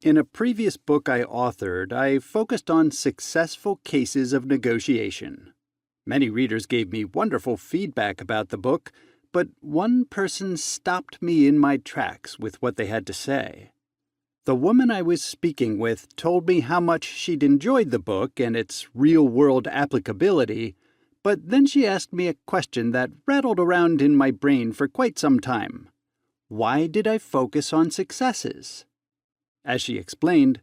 In a previous book I authored, I focused on successful cases of negotiation. Many readers gave me wonderful feedback about the book, but one person stopped me in my tracks with what they had to say. The woman I was speaking with told me how much she'd enjoyed the book and its real-world applicability, but then she asked me a question that rattled around in my brain for quite some time. Why did I focus on successes? As she explained,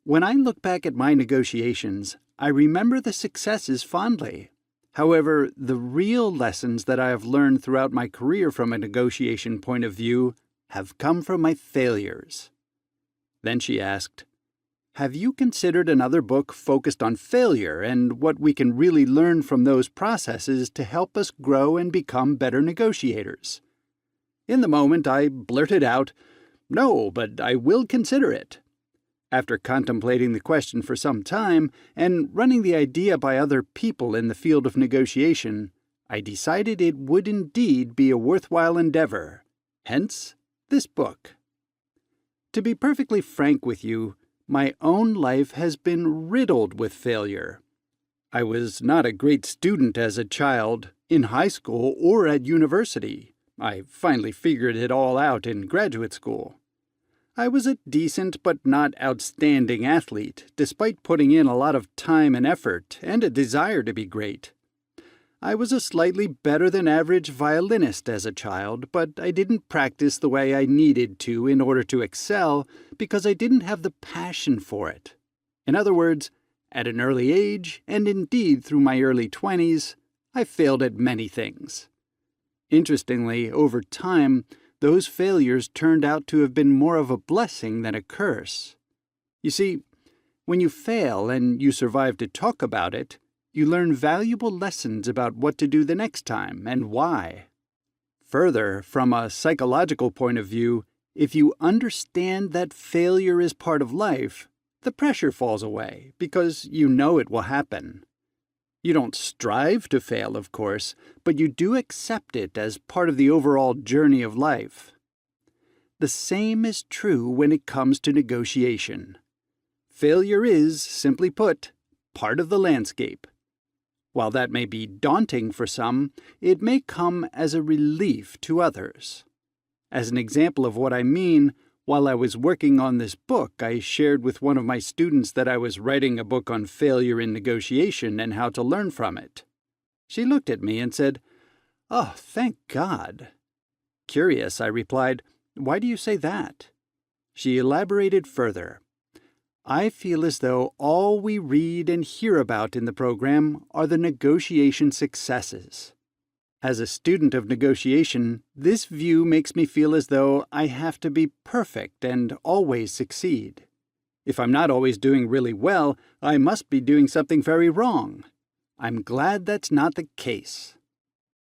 when I look back at my negotiations, I remember the successes fondly. However, the real lessons that I have learned throughout my career from a negotiation point of view have come from my failures. Then she asked, "Have you considered another book focused on failure and what we can really learn from those processes to help us grow and become better negotiators?" In the moment, I blurted out, "No, but I will consider it." After contemplating the question for some time and running the idea by other people in the field of negotiation, I decided it would indeed be a worthwhile endeavor. Hence, this book. To be perfectly frank with you, my own life has been riddled with failure. I was not a great student as a child, in high school or at university. I finally figured it all out in graduate school. I was a decent but not outstanding athlete, despite putting in a lot of time and effort and a desire to be great. I was a slightly better than average violinist as a child, but I didn't practice the way I needed to in order to excel because I didn't have the passion for it. In other words, at an early age, and indeed through my early 20s, I failed at many things. Interestingly, over time, those failures turned out to have been more of a blessing than a curse. You see, when you fail and you survive to talk about it, you learn valuable lessons about what to do the next time and why. Further, from a psychological point of view, if you understand that failure is part of life, the pressure falls away because you know it will happen. You don't strive to fail, of course, but you do accept it as part of the overall journey of life. The same is true when it comes to negotiation. Failure is, simply put, part of the landscape. While that may be daunting for some, it may come as a relief to others. As an example of what I mean, while I was working on this book, I shared with one of my students that I was writing a book on failure in negotiation and how to learn from it. She looked at me and said, "Oh, thank God." Curious, I replied, "Why do you say that?" She elaborated further. "I feel as though all we read and hear about in the program are the negotiation successes. As a student of negotiation, this view makes me feel as though I have to be perfect and always succeed. If I'm not always doing really well, I must be doing something very wrong. I'm glad that's not the case."